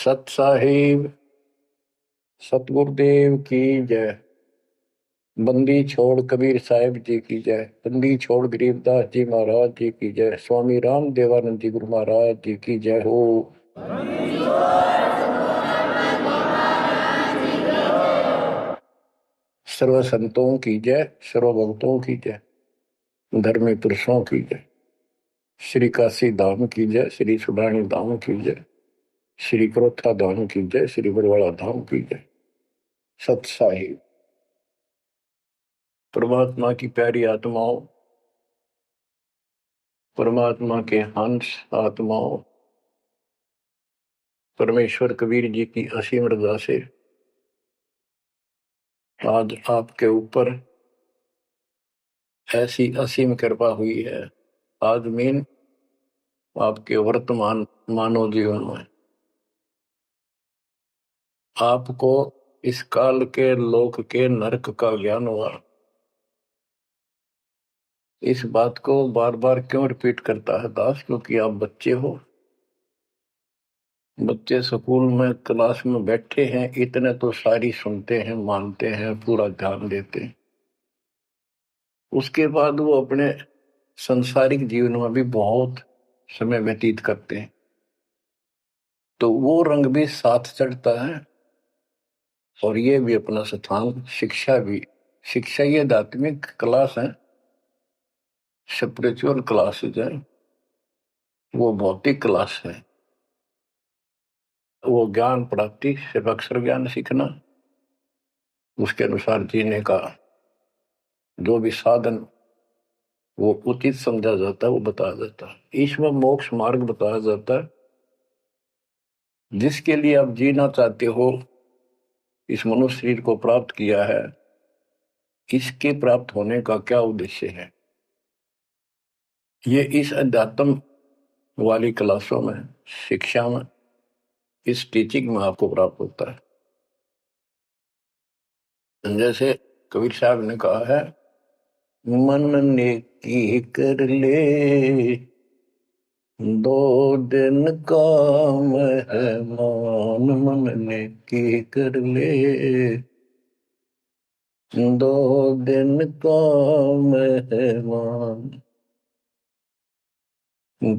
सत साहिब सतगुरुदेव की जय। बंदी छोड़ कबीर साहिब जी की जय। बंदी छोड़ गरीबदास जी महाराज जी की जय। स्वामी राम देवानंद जी गुरु महाराज जी की जय हो। सर्व संतों की जय, सर्व भक्तों की जय, धर्मी पुरुषों की जय। श्री काशी धाम की जय, श्री सुडानी धाम की जय, श्री क्रोथा धाम की जय, श्री बरवाड़ा धाम की जय। सत साहिब परमात्मा की प्यारी आत्माओं, परमात्मा के हंस आत्माओं, परमेश्वर कबीर जी की असीम रजा से आज आपके ऊपर ऐसी असीम कृपा हुई है। आदमीन आपके वर्तमान मानव जीवन में आपको इस काल के लोक के नरक का ज्ञान हुआ। इस बात को बार बार क्यों रिपीट करता है दास? क्योंकि आप बच्चे हो। बच्चे स्कूल में क्लास में बैठे हैं, इतने तो सारी सुनते हैं, मानते हैं, पूरा ध्यान देते हैं। उसके बाद वो अपने संसारिक जीवन में भी बहुत समय व्यतीत करते हैं, तो वो रंग भी साथ चढ़ता है। और ये भी अपना स्थान, शिक्षा भी। शिक्षा ये आध्यात्मिक क्लास है, स्पिरिचुअल क्लासेज है, वो भौतिक क्लास है। वो ज्ञान प्राप्ति सिर्फ अक्षर ज्ञान सीखना, उसके अनुसार जीने का जो भी साधन वो उचित समझा जाता है वो बताया जाता है। ईश्वर मोक्ष मार्ग बताया जाता है। जिसके लिए आप जीना चाहते हो, इस मनुष्य शरीर को प्राप्त किया है, इसके प्राप्त होने का क्या उद्देश्य है, ये इस अध्यात्म वाली क्लासों में, शिक्षा में, इस टीचिंग में आपको प्राप्त होता है। जैसे कबीर साहब ने कहा है, मन ने की कर ले दो दिन का मेहमान, मन ने की कर ले दो दिन का मेहमान।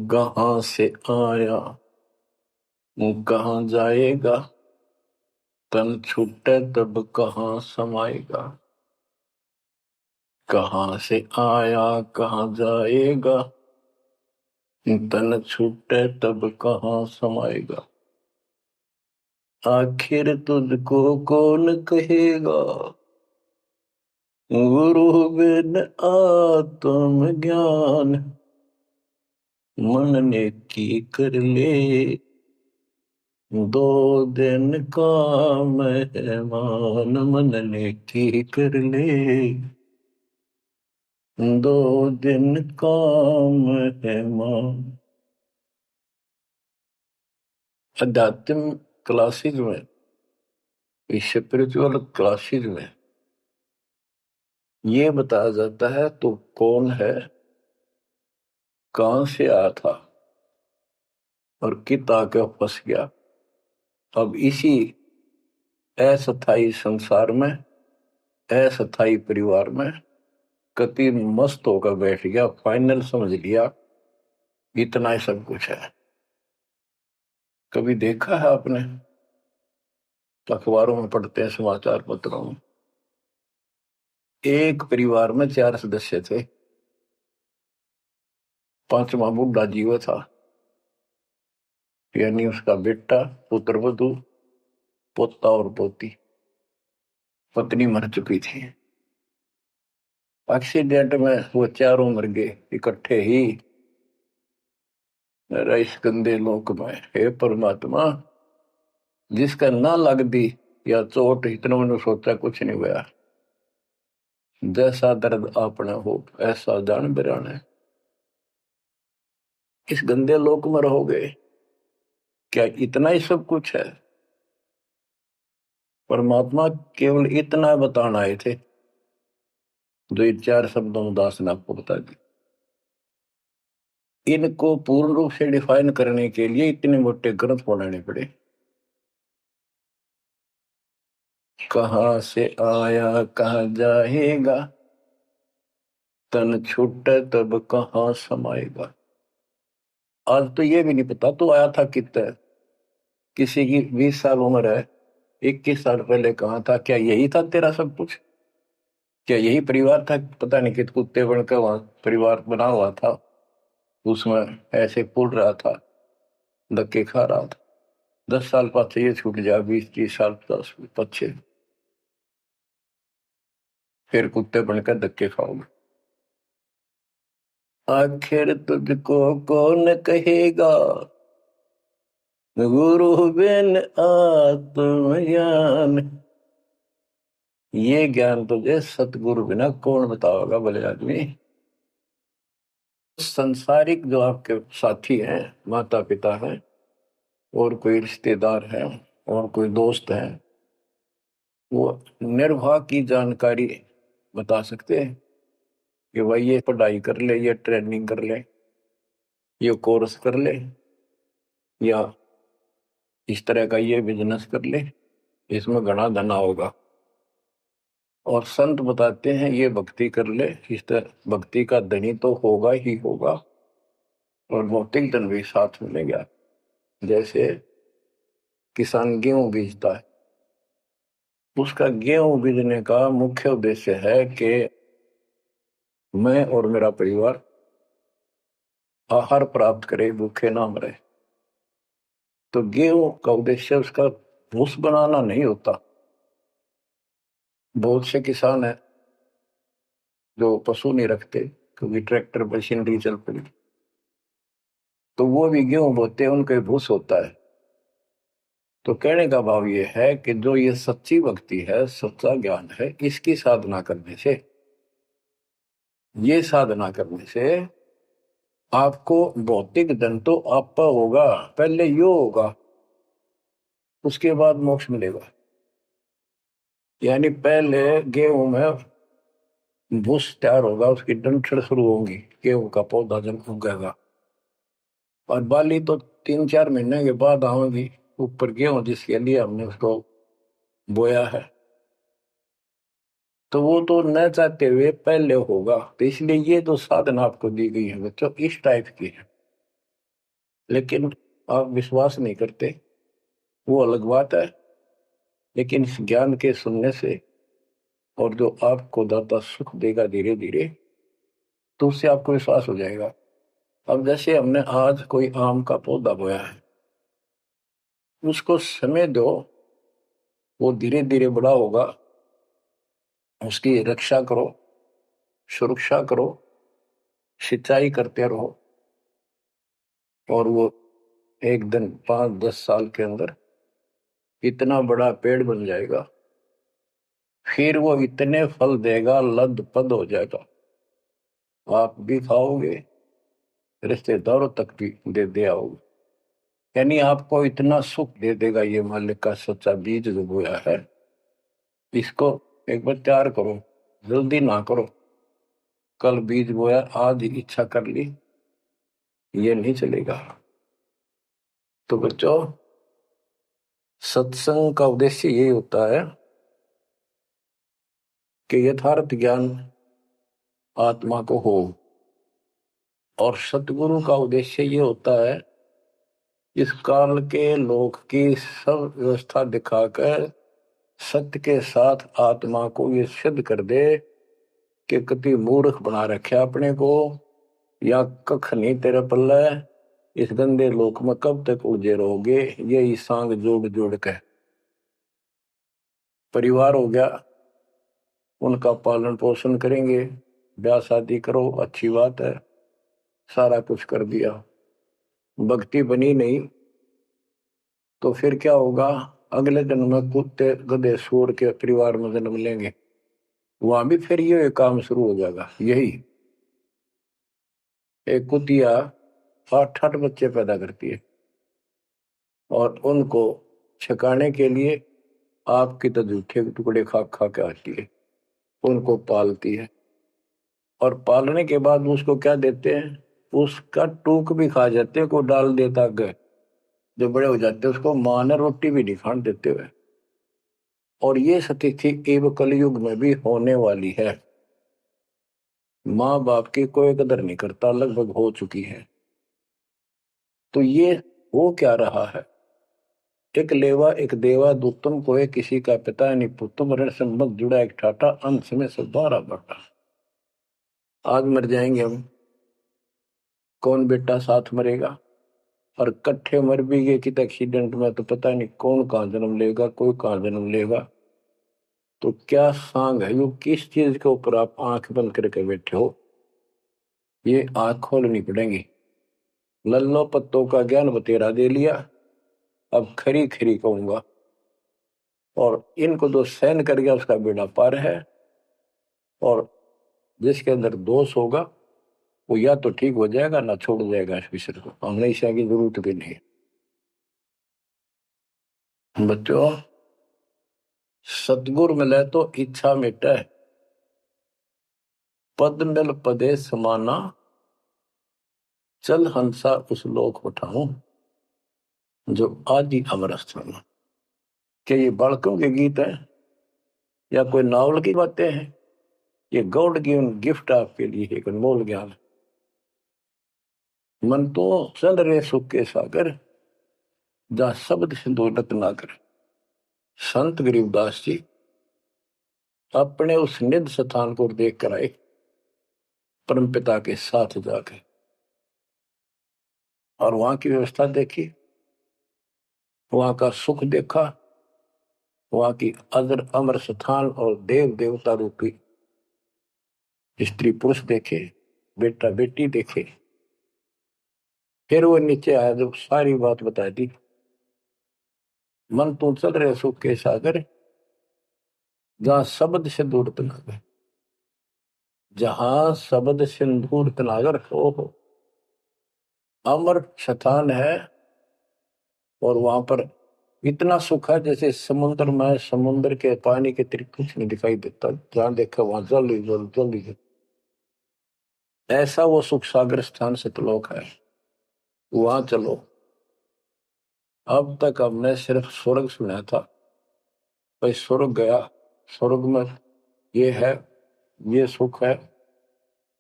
कहाँ से आया कहाँ जाएगा, तन छूटे तब कहाँ समाएगा। कहाँ से आया कहाँ जाएगा, तन छूटे तब कहाँ समाएगा। आखिर तुझको कौन कहेगा, गुरु बिन आत्म ज्ञान। मन ने की कर ले दो दिन का मेहमान, मन ने की कर ले दो दिन का मेहमान। अध्यात्म क्लासेज में, स्पिरिचुअल क्लासेज में ये बताया जाता है तो कौन है, कहां से आया था और कित आके फंस गया। अब इसी अस्थायी संसार में, अस्थायी परिवार में कति मस्त होकर बैठ गया, फाइनल समझ लिया इतना ही सब कुछ है। कभी देखा है आपने, अखबारों में पढ़ते हैं, समाचार पत्रों में, एक परिवार में 4 सदस्य थे, 5वां बुढ़ा जीव था, यानी उसका बेटा, पुत्र वधू, पोता और पोती। पत्नी मर चुकी थी। एक्सीडेंट में वो चारों मर गए इकट्ठे ही। इस गंदे लोक में हे परमात्मा, जिसका ना लग दी या चोट, इतना मैंने सोचा कुछ नहीं हुआ। जैसा दर्द आपने हो ऐसा जान बिराने। इस गंदे लोक में रहोगे, क्या इतना ही सब कुछ है? परमात्मा केवल इतना बताना आए थे, जो ये 4 शब्दों में दास ने आपको बता दी। इनको पूर्ण रूप से डिफाइन करने के लिए इतने मोटे ग्रंथ बनाने पड़े। कहाँ से आया कहाँ जाएगा, तन छूटे तब कहाँ समाएगा। आज तो ये भी नहीं पता तू आया था कितने, किसी की 20 साल उम्र है, 21 साल पहले कहाँ था, क्या यही था तेरा सब कुछ, क्या यही परिवार था, पता नहीं कित कुत्ते बनकर वहां परिवार बना हुआ था, उसमें ऐसे पुल रहा था, धक्के खा रहा था। 10 साल पाछे ये छूट जा, 20-30 साल 10 पीछे फिर कुत्ते बनकर धक्के खाओगे। आखिर तुझको कौन कहेगा, गुरु बिन आत्मज्ञान। ये ज्ञान तुझे सतगुरु बिना कौन बताओगा भले आदमी। संसारिक जो आपके साथी हैं, माता पिता हैं, और कोई रिश्तेदार है, और कोई दोस्त है, वो निर्वाह की जानकारी बता सकते हैं कि भाई ये पढ़ाई कर ले, ये ट्रेनिंग कर ले, ये कोर्स कर ले, या इस तरह का ये बिजनेस कर ले, इसमें घना धना होगा। और संत बताते हैं ये भक्ति कर ले, इस तरह भक्ति का धनी तो होगा ही होगा, और भौतिक धन भी साथ मिलेगा। जैसे किसान गेहूं बीजता है, उसका गेहूं बीजने का मुख्य उद्देश्य है कि मैं और मेरा परिवार आहार प्राप्त करे, भूखे ना मरे। तो गेहूं का उद्देश्य उसका भूस बनाना नहीं होता। बहुत से किसान है जो पशु नहीं रखते, क्योंकि ट्रैक्टर मशीनरी चल पड़ी, तो वो भी गेहूं बोते हैं, उनका भूस होता है। तो कहने का भाव ये है कि जो ये सच्ची भक्ति है, सच्चा ज्ञान है, इसकी साधना करने से, ये साधना करने से आपको भौतिक धन तो आपका होगा, पहले यो होगा, उसके बाद मोक्ष मिलेगा। यानी पहले गेहूं में भूस तैयार होगा, उसकी डंठल शुरू होगी, गेहूं का पौधा जब उगेगा, और बाली तो 3-4 महीने के बाद आएगी ऊपर, गेहूं जिसके लिए हमने उसको बोया है, तो वो तो न चाहते हुए पहले होगा। तो इसलिए ये जो साधना आपको दी गई है बच्चों, इस टाइप की है, लेकिन आप विश्वास नहीं करते, वो अलग बात है। लेकिन इस ज्ञान के सुनने से, और जो आपको दाता सुख देगा धीरे धीरे, तो उससे आपको विश्वास हो जाएगा। अब जैसे हमने आज कोई आम का पौधा बोया है, उसको समय दो, वो धीरे धीरे बड़ा होगा, उसकी रक्षा करो, सुरक्षा करो, सिंचाई करते रहो, और वो एक दिन 5-10 साल के अंदर इतना बड़ा पेड़ बन जाएगा। फिर वो इतने फल देगा, लद पद हो जाएगा, आप भी खाओगे, रिश्तेदारों तक भी दे आओगे। यानी आपको इतना सुख दे देगा ये मालिक का सच्चा बीज जो बोया है। इसको एक बार तैयार करो, जल्दी ना करो, कल बीज बोया आज ही इच्छा कर ली, ये नहीं चलेगा। तो बच्चों, सत्संग का उद्देश्य यही होता है कि यथार्थ ज्ञान आत्मा को हो, और सतगुरु का उद्देश्य ये होता है इस काल के लोक की सब व्यवस्था दिखाकर सत्य के साथ आत्मा को ये सिद्ध कर दे कि कति मूर्ख बना रखे अपने को, या कख नहीं तेरे पल्ले, इस गंदे लोक में कब तक उलझे रहोगे। यही सांग जोड़ जोड़ के परिवार हो गया, उनका पालन पोषण करेंगे, ब्याह शादी करो, अच्छी बात है, सारा कुछ कर दिया, भक्ति बनी नहीं, तो फिर क्या होगा, अगले जन्म में कुत्ते गधे सूर के परिवार में जन्म लेंगे, वहां भी फिर ये काम शुरू हो जाएगा। यही एक कुतिया 8-8 बच्चे पैदा करती है, और उनको छकाने के लिए आपकी तो जूठे टुकड़े खा खा के आती है, उनको पालती है, और पालने के बाद उसको क्या देते हैं, उसका टूक भी खा जाते हैं, को डाल देता गए, जो बड़े हो जाते हैं उसको माँ ने रोटी भी नहीं खाने देते हुए। और ये स्थिति एवं कलयुग में भी होने वाली है। माँ बाप की कोई कदर नहीं करता, लगभग हो चुकी है। तो ये हो क्या रहा है? एक लेवा एक देवा दूतम कोई किसी का पिता नहीं पुतुम ऋण संबंध जुड़ा एक ठाटा अंत में से 12 बटा। आज मर जाएंगे हम, कौन बेटा साथ मरेगा? और कट्ठे मर भी गए कित एक्सीडेंट में तो पता नहीं कौन कहाँ जन्म लेगा, कोई कहाँ जन्म लेगा। तो क्या सांग है यो, किस चीज के ऊपर आप आंख बंद करके बैठे हो? ये आंख खोलनी पड़ेगी। लल्लो पत्तों का ज्ञान बतेरा दे लिया, अब खरी खरी कहूंगा। और इनको जो सहन कर गया उसका बेड़ा पार है। और जिसके अंदर दोष होगा वो या तो ठीक हो जाएगा ना छोड़ जाएगा इस विषय को। हमेशा की जरूरत भी नहीं। बच्चों, सतगुरु मिले तो इच्छा मिटे, पद मिल पदे समाना, चल हंसा उस लोक उठाऊं जो आदि अमर स्थान। क्या ये बालकों के गीत हैं या कोई नावल की बातें हैं? ये गॉड गिवन गिफ्ट आपके लिए एक अनमोल ज्ञान है। मन तो चल रहे सुख के सागर, जहां शब्द सिंधु रत्नाकर। संत गरीबदास जी अपने उस निध स्थान को देख कर आए, परम पिता के साथ जाकर, और वहां की व्यवस्था देखी, वहां का सुख देखा, वहां की अजर अमर स्थान और देव देवता रूपी स्त्री पुरुष देखे, बेटा बेटी देखे। फिर वो नीचे आया, जब सारी बात बता दी। मन तू चल रहे सुख के सागर, जहां शब्द से दूर तनागर। जहां शब्द सिंदूर तनागर हो अमर स्थान है। और वहां पर इतना सुख है जैसे समुद्र में, समुद्र के पानी के अतिरिक्त कुछ नहीं दिखाई देता। जहां देखा वहां जल ही जल, जल ही जल। ऐसा वो सुख सागर स्थान सतलोक है, वहां चलो। अब तक हमने सिर्फ स्वर्ग सुना था, भाई स्वर्ग गया, स्वर्ग में ये है, ये सुख है।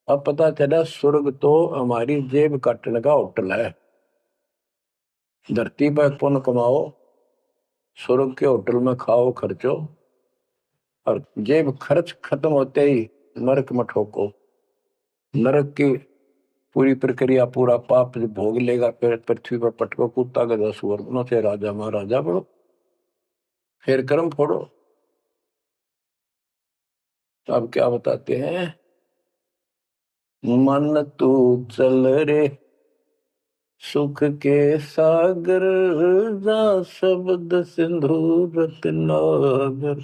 अब पता चला स्वर्ग तो हमारी जेब काटने का होटल है। धरती पर पुण्य कमाओ, स्वर्ग के होटल में खाओ खर्चो, और जेब खर्च खत्म होते ही नरक में ठोको। नरक की पूरी प्रक्रिया, पूरा पाप भोग लेगा, फिर पृथ्वी पर पटको, कुत्ता गधा सुअर बनो, से राजा महाराजा बनो, फिर कर्म फोड़ो। तो अब क्या बताते हैं? मन तू चल रे सुख के सागर, जा शब्द सिंधु रत्नागर।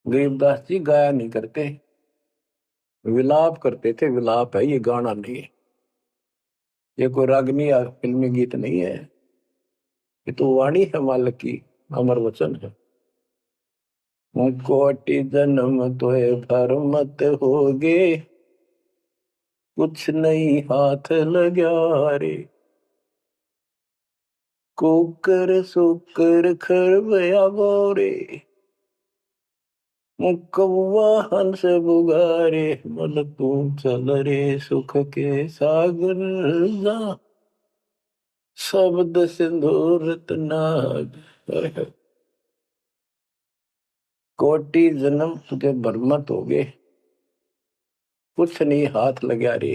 गरीबदास जी गाया नहीं करते, विलाप करते थे। विलाप है, ये गाना नहीं है, ये कोई रागनी या फिल्मी गीत नहीं है। ये तो वाणी है मालिक की, अमर वचन है। कोटि जन्म तोए भर मत होगे, कुछ नहीं हाथ लग्या रे। कुकर सुकर खरबया बोरे, कौवा हंस बुगारे। मन तू चल रे सुख के सागर, जा शब्द सिंधु रत्नागर। कोटि जन्म तुझे बरमत हो गए, कुछ नहीं हाथ लगा रे।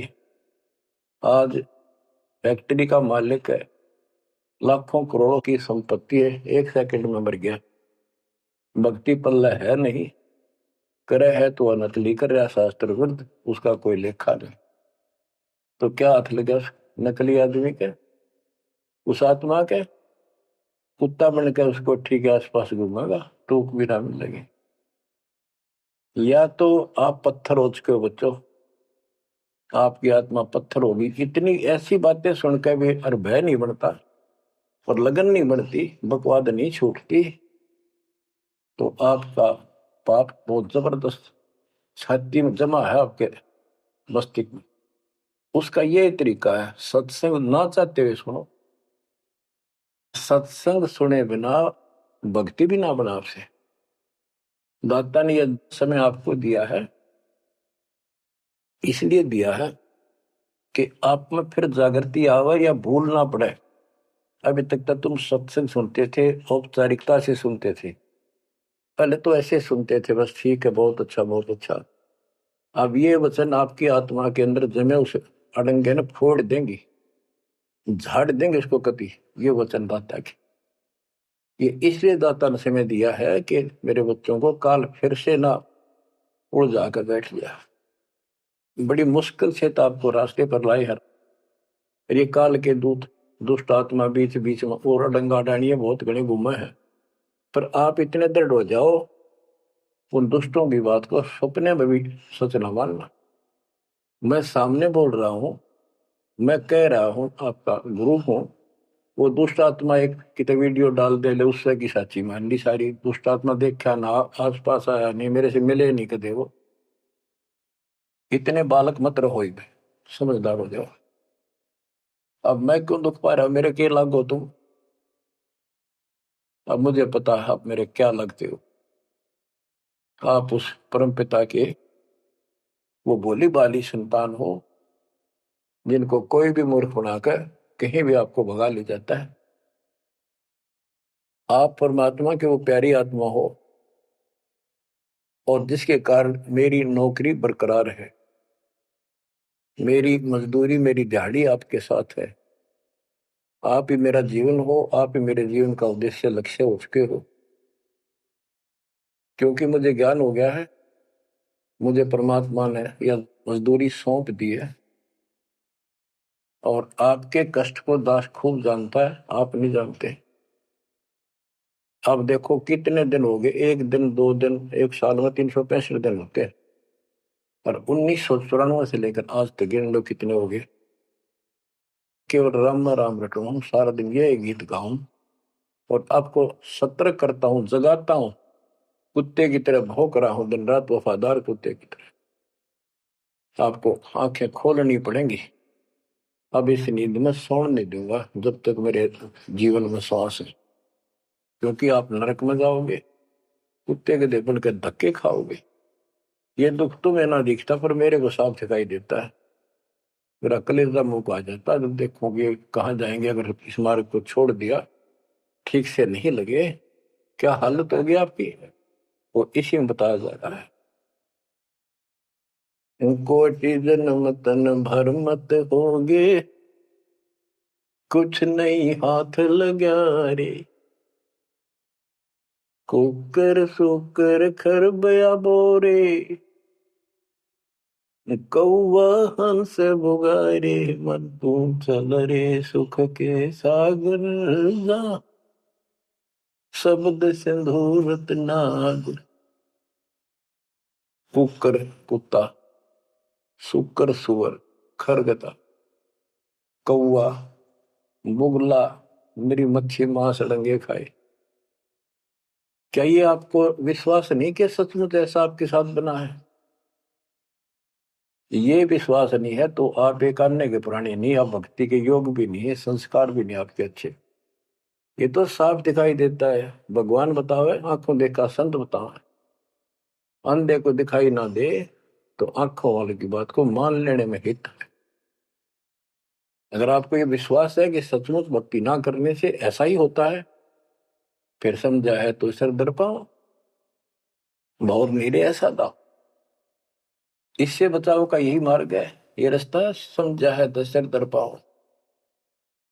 आज फैक्ट्री का मालिक है, लाखों करोड़ों की संपत्ति है, एक सेकंड में मर गया। भक्ति पल्ला है नहीं, करे है तो नकली कर रहा शास्त्र विरुद्ध, उसका कोई लेखा नहीं। तो क्या हाथ लगा नकली आदमी के? उस आत्मा के कुत्ता बन के उसको ठीक है आसपास घूमेगा, टूक भी ना मिलेगी। या तो आप पत्थर हो चुके हो बच्चों, आपकी आत्मा पत्थर होगी। इतनी ऐसी बातें सुनकर भी और भय नहीं बनता और लगन नहीं बढ़ती, बकवाद नहीं छूटती, तो आपका पाप बहुत जबरदस्त छाती में जमा है आपके मस्तिष्क में। उसका ये तरीका है, सत्संग ना चाहते हुए सुनो। सत्संग सुने बिना भक्ति भी ना बना आपसे। दाता ने यह समय आपको दिया है, इसलिए दिया है कि आप में फिर जागृति आवे या भूल ना पड़े। अभी तक तो तुम सत्संग सुनते थे, औपचारिकता से सुनते थे, पहले तो ऐसे सुनते थे, बस ठीक है, बहुत अच्छा बहुत अच्छा। अब ये वचन आपकी आत्मा के अंदर जमे, उसे अड़ंगे न फोड़ देंगे, झाड़ देंगे उसको कभी। ये वचन दाता की, ये इसलिए दाता ने समय दिया है कि मेरे बच्चों को काल फिर से ना उड़ जाकर बैठ गया। बड़ी मुश्किल से तो आपको रास्ते पर लाए हर ये काल के दूत दुष्ट आत्मा बीच बीच में और अडंगा डानिए बहुत घने घूमे हैं, पर आप इतने दृढ़ हो जाओ उन दुष्टों की बात को सपने में भी सच न मानना। मैं सामने बोल रहा हूं, मैं कह रहा हूं, आपका गुरु हूं। वो दुष्ट आत्मा एक कितने वीडियो डाल दे ले, उससे की साची मान ली सारी। दुष्ट आत्मा देखा ना, आस पास आया नहीं, मेरे से मिले नहीं कदे। वो इतने बालक मत रहो, समझदार हो जाओ। अब मैं क्यों दुख पा रहा हूं, मेरे के लागो तुम। अब मुझे पता है आप मेरे क्या लगते हो। आप उस परम पिता के वो भोली बाली संतान हो, जिनको कोई भी मूर्ख बनाकर कहीं भी आपको भगा ले जाता है। आप परमात्मा के वो प्यारी आत्मा हो, और जिसके कारण मेरी नौकरी बरकरार है, मेरी मजदूरी, मेरी दिहाड़ी आपके साथ है। आप ही मेरा जीवन हो, आप ही मेरे जीवन का उद्देश्य लक्ष्य हो चुके हो। क्योंकि मुझे ज्ञान हो गया है, मुझे परमात्मा ने यह मजदूरी सौंप दी है। और आपके कष्ट को दास खूब जानता है, आप नहीं जानते। अब देखो कितने दिन हो गए, एक दिन, 2 दिन, एक साल में 365 दिन होते हैं, और 1994 से लेकर आज तक गिन लो कितने हो गए। केवल राम राम रटो, हम सारा दिन ये गीत गाऊं और आपको सतर्क करता हूं, जगाता हूं। कुत्ते की तरह भौंक रहा हूं दिन रात, वफादार कुत्ते की तरह। आपको आंखें खोलनी पड़ेंगी। अब इस नींद में सोने नहीं दूंगा जब तक मेरे जीवन में श्वास है, क्योंकि आप नरक में जाओगे, कुत्ते के देपन के धक्के खाओगे। ये दुख तुम्हें ना दिखता, पर मेरे को साफ दिखाई देता है। मेरा कलेजा मुंह को आ जाता है जब देखोगे कहाँ जाएंगे। अगर इस मार्ग को छोड़ दिया, ठीक से नहीं लगे, क्या हालत होगी आपकी, वो इसी में बताया जा रहा है। कोटि जन्म तन भर मत होगे, कुछ नहीं हाथ लगा रे। कुकर सुकर खरबया बोरे, कौवा हंस बुगारे। मन तू चल रे सुख के सागर जा, शब्द सिंधूरत नाग। कुकर कुत्ता, सुकर सुअर, खरगता, कौवा, बुगला, मेरी मच्छी मांस अड़ंगे खाए। क्या ये आपको विश्वास नहीं कि सचमुच ऐसा आपके साथ बना है? ये विश्वास नहीं है तो आप एक अन्य के पुराने नहीं, आप भक्ति के योग भी नहीं है, संस्कार भी नहीं आपके अच्छे। ये तो साफ दिखाई देता है। भगवान बतावे, आंखों देखा संत बतावे। अंधे को दिखाई ना दे तो आंखों वाले की बात को मान लेने में हित है। अगर आपको ये विश्वास है कि सचमुच भक्ति ना करने से ऐसा ही होता है, फिर समझा है तो सर दर पाओ, बहुत मेरे ऐसा था। इससे बचाव का यही मार्ग है, ये रास्ता। समझा है तो सर दर पाओ।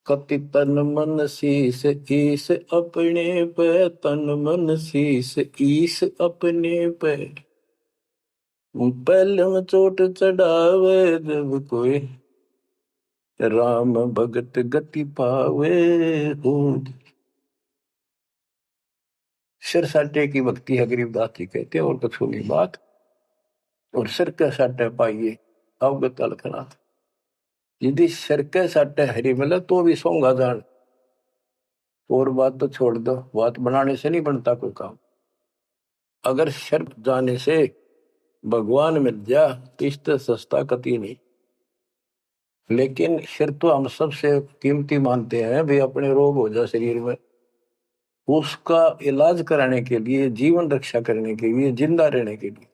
कति तन मन शीस ईस अपने पे, तन मन शीस ईस अपने पे। पहले में चोट चढ़ावे जब कोई, राम भगत गति पावे हो। सिर साटे की भक्ति है, गरीबदास जी कहते हैं, और कुछ होगी बात। और सिर के साटे पाइए अवगत अलखनाथ। यदि सिर के साटे हरी मिले तो भी सोंगा जान। और बात तो छोड़ दो, बात बनाने से नहीं बनता कोई काम। अगर सिर जाने से भगवान मिल जा तो इससे सस्ता कति नहीं। लेकिन सिर तो हम सबसे कीमती मानते हैं, भी अपने रोग हो जाए शरीर में उसका इलाज कराने के लिए, जीवन रक्षा करने के लिए, जिंदा रहने के लिए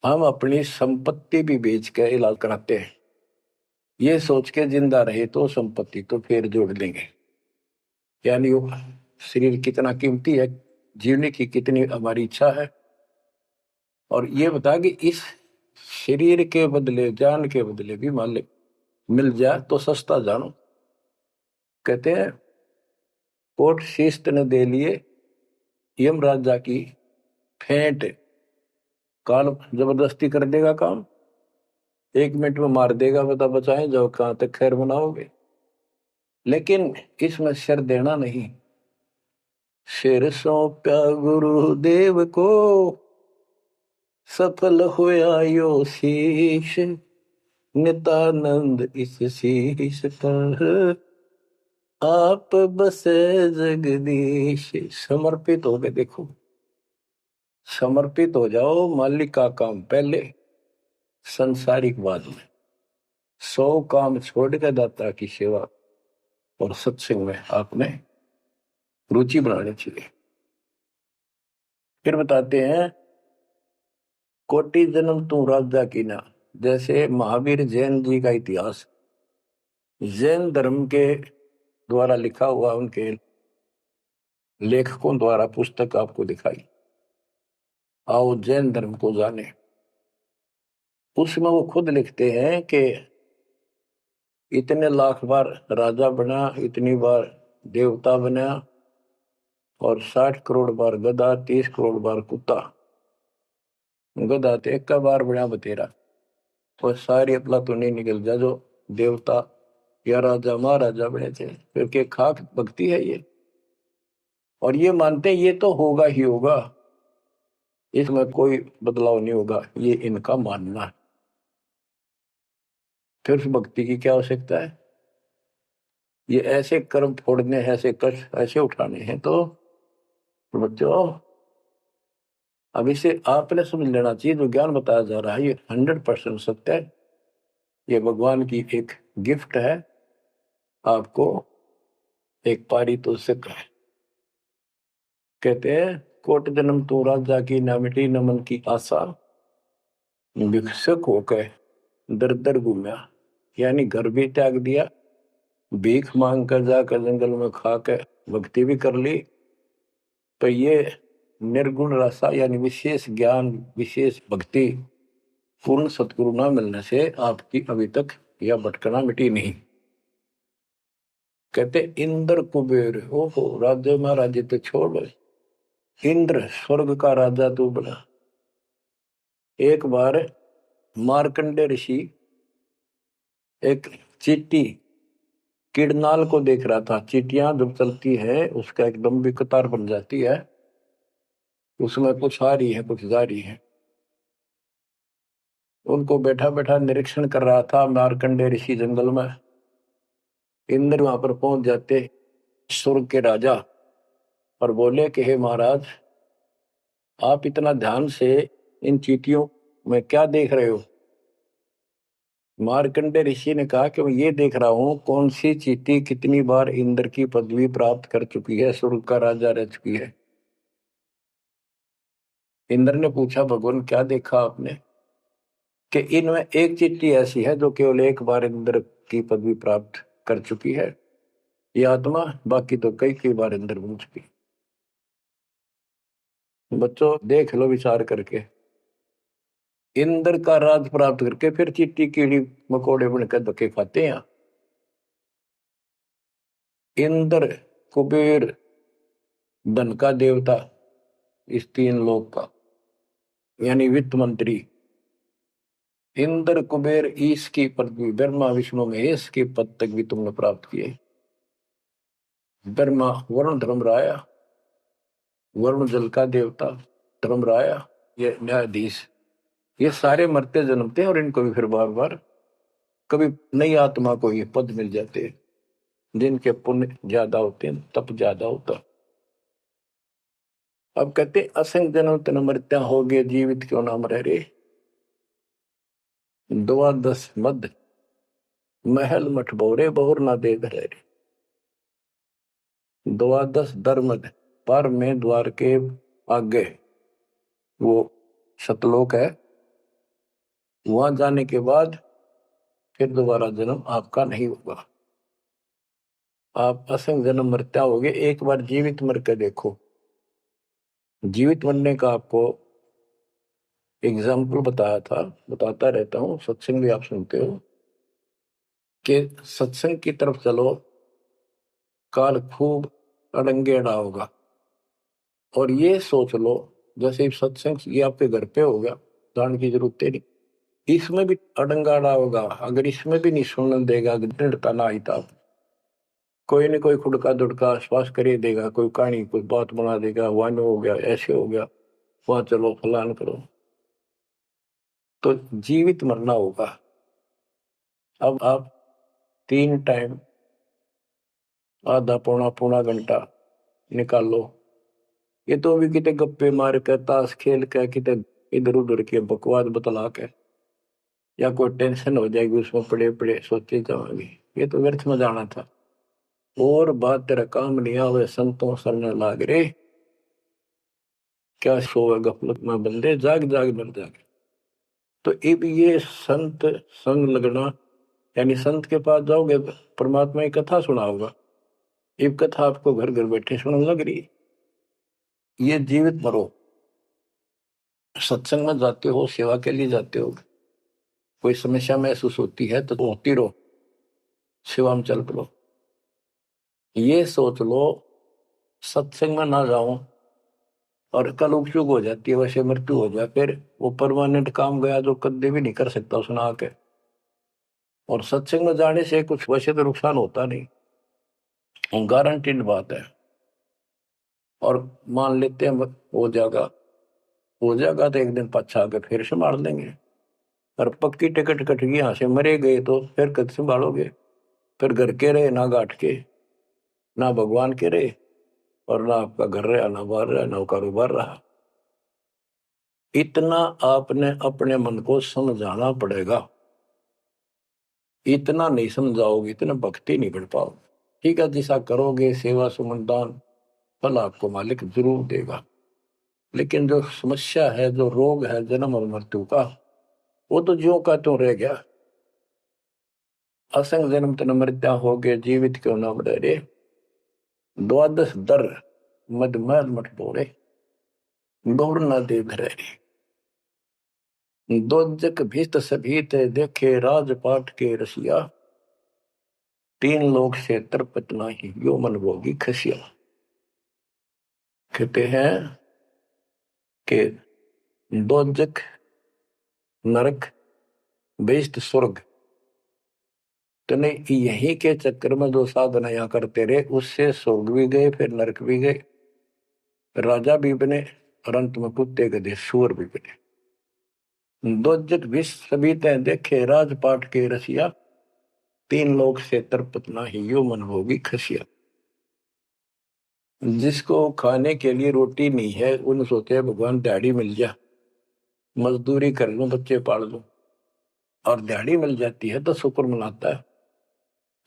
हम अपनी संपत्ति भी बेच के इलाज कराते हैं, ये सोच के जिंदा रहे तो संपत्ति तो फिर जोड़ लेंगे। यानी वो शरीर कितना कीमती है, जीने की कितनी हमारी इच्छा है। और ये बता कि इस शरीर के बदले, जान के बदले भी मान मिल जाए तो सस्ता जानो। कहते हैं कोट शीस्त ने दे लिए यम राजा की फेंट, काल जबरदस्ती कर देगा काम, 1 मिनट में मार देगा, बता बचाएं जाओ कहां तक खैर बनाओगे। लेकिन इसमें सिर देना नहीं, सिर सौंपा गुरुदेव को, सफल होया यो शीश, नितानंद इस शीश पर आप बसे जगदीश। समर्पित हो गए, देखो समर्पित हो जाओ, मालिक का काम पहले, संसारिक बाद में। 100 काम छोड़ के दाता की सेवा और सत्संग में आपने रुचि बनानी चाहिए। फिर बताते हैं कोटि जन्म तू राजा की ना। जैसे महावीर जैन जी का इतिहास जैन धर्म के द्वारा लिखा हुआ, उनके लेखकों द्वारा पुस्तक आपको दिखाई, आओ जैन धर्म को जाने। उसमें वो खुद लिखते हैं कि इतने लाख बार राजा बना, इतनी बार देवता बना, और 60 करोड़ बार गधा, 30 करोड़ बार कुत्ता। गधा तो एक का बार बना बतेरा, और सारी अपला तो नहीं निकल जा जो देवता या राजा महाराजा बने थे। फिर के खाक भक्ति है ये। और ये मानते हैं ये तो होगा ही होगा, इसमें कोई बदलाव नहीं होगा, ये इनका मानना है। फिर उस भक्ति की क्या आवश्यकता है? ये ऐसे कर्म फोड़ने हैं, ऐसे कष्ट ऐसे उठाने हैं, तो बच्चों अब इसे आपने समझ लेना चाहिए। जो ज्ञान बताया जा रहा है ये 100% सत्य है, ये भगवान की एक गिफ्ट है आपको, एक पारितोषिक है। कहते हैं कोट जन्म तू राजा की, ना मिटी नमन की आशा, भिक्षुक होकर दर दर घूमया। यानी घर भी त्याग दिया, भीख मांग कर जाकर जंगल में खा कर भक्ति भी कर ली। तो ये निर्गुण रसा यानी विशेष ज्ञान, विशेष भक्ति, पूर्ण सतगुरु न मिलने से आपकी अभी तक यह भटकना मिटी नहीं। कहते इंद्र कुबेर, ओहो राज्य महाराजे तो छोड़, इंद्र स्वर्ग का राजा तू बना। एक बार मार्कंडे ऋषि एक चींटी किड़नाल को देख रहा था। चींटियां जब चलती है उसका एकदम भी कतार बन जाती है, उसमें कुछ आ रही है कुछ जा रही है। उनको बैठा बैठा निरीक्षण कर रहा था मार्कंडे ऋषि जंगल में। इंद्र वहां पर पहुंच जाते, स्वर्ग के राजा, और बोले कि हे महाराज, आप इतना ध्यान से इन चींटियों में क्या देख रहे हो? मार्कंडे ऋषि ने कहा कि मैं ये देख रहा हूं कौन सी चींटी कितनी बार इंद्र की पदवी प्राप्त कर चुकी है, स्वर्ग का राजा रह चुकी है। इंद्र ने पूछा भगवान क्या देखा आपने? कि इनमें एक चींटी ऐसी है जो केवल एक बार इंद्र की पदवी प्राप्त कर चुकी है, ये आत्मा, बाकी तो कई कई बार इंद्र बन चुकी। बच्चों देख लो विचार करके, इंद्र का राज प्राप्त करके फिर चींटी कीड़ी मकोड़े बनकर धक्के खाते हैं। इंद्र कुबेर धन का देवता, इस 3 लोक का, यानी वित्त मंत्री। इंद्र कुबेर ईश की पदवी, ब्रह्मा विष्णु महेश के पद तक भी तुमने प्राप्त किए। ब्रह्मा वरुण धर्मराया, वरुण जल का देवता धर्मराया, ये न्यायाधीश, ये सारे मरते जन्मते हैं और इनको भी फिर बार बार कभी नई आत्मा को ये पद मिल जाते हैं, जिनके पुण्य ज्यादा होते हैं, तप ज्यादा होता। अब कहते असंग जन्म तन मृत्या हो गए, जीवित क्यों नाम रह रे। द्वादश मद महल मठ बोरे, बहुर ना दे घरे। द्वादश दर मद पर में द्वार के आगे वो सतलोक है, वहां जाने के बाद फिर दोबारा जन्म आपका नहीं होगा। आप असंग जन्म मरते होगे, एक बार जीवित मर के देखो। जीवित मरने का आपको एग्जाम्पल बताया था, बताता रहता हूँ, सत्संग भी आप सुनते हो, कि सत्संग की तरफ चलो, काल खूब अड़ंगेड़ा होगा। और ये सोच लो जैसे सत्संग ये आपके घर पे हो गया, जान की जरूरत नहीं, इसमें भी अड़ंगाड़ा होगा। अगर इसमें भी नहीं सुनने देगा, दृढ़ता ना आई था, कोई न कोई खुड़का दुड़का आश्वास कर ही देगा, कोई कहानी कोई बात बना देगा, वन हो गया, ऐसे हो गया, वहां चलो फलान करो, तो जीवित मरना होगा। अब आप 3 टाइम आधा पौना पौना घंटा निकालो, ये तो भी कितने गप्पे मार कर ताश खेल कर कितने इधर उधर के बकवास बतला के, या कोई टेंशन हो जाएगी उसमें पड़े पड़े सोचे जाओगे, ये तो व्यर्थ में जाना था। और बात तेरा काम नहीं आवे, संतों सरने लाग रे, क्या सोवे गफलत में बंदे, जाग जाग मर जागे। तो अब ये संत संग लगना, यानी संत के पास जाओगे परमात्मा की कथा सुना होगा, ये कथा आपको घर घर बैठे सुनने लग रही। ये जीवित मरो, सत्संग में जाते हो, सेवा के लिए जाते हो, कोई समस्या महसूस होती है तो होती रहो, सेवा में चल पड़ो। ये सोच लो सत्संग में ना जाऊं और कल उपयोग हो जाती है, वैसे मृत्यु हो जाए, फिर वो परमानेंट काम गया जो कभी भी नहीं कर सकता सुना के। और सत्संग में जाने से कुछ वैसे तो नुकसान होता नहीं, गारंटीड बात है। और मान लेते हैं हो जाएगा तो एक दिन पछा के फिर संभाल लेंगे। और पक्की टिकट कट गई, यहाँ से मरे गए तो फिर कद संभालोगे? फिर घर के रहे ना गांठ के, ना भगवान के रहे, और ना आपका घर रहा, ना बाहर रहा, ना कारोबार रहा। इतना आपने अपने मन को समझाना पड़ेगा, इतना नहीं समझाओगे इतना भक्ति नहीं बढ़ पाओगे। ठीक है, जैसा करोगे सेवा सुमन दान, फल आपको मालिक जरूर देगा। लेकिन जो समस्या है, जो रोग है जन्म और मृत्यु का, वो तो ज्यों का त्यों रह गया। असंग जन्म तन मृत्या हो गए, जीवित क्यों न डरे, द्वादश दर मद मैल मठ बोरे, गौर न दे धरे। दोजक भीत सभीत देखे राजपाट के रसिया, 3 लोक से तरपत नाही, यो मन भोगी खसिया। कहते हैं कि दोजक नरक बेस्ट स्वर्ग, तो नहीं यही के चक्कर में जो साधना यहाँ करते रहे, उससे स्वर्ग भी गए, फिर नरक भी गए, राजा भी बने, और अंत में कुत्ते गधे सूअर भी बने। दोजक विष सभी तय देखे राजपाट के रसिया, 3 लोक से तरपत नाही, यो मन भोगी खसिया। जिसको खाने के लिए रोटी नहीं है, उन सोचे है भगवान दिहाड़ी मिल जा, मजदूरी कर लूं, बच्चे पाल लूं, और दिहाड़ी मिल जाती है तो शुक्र मनाता है,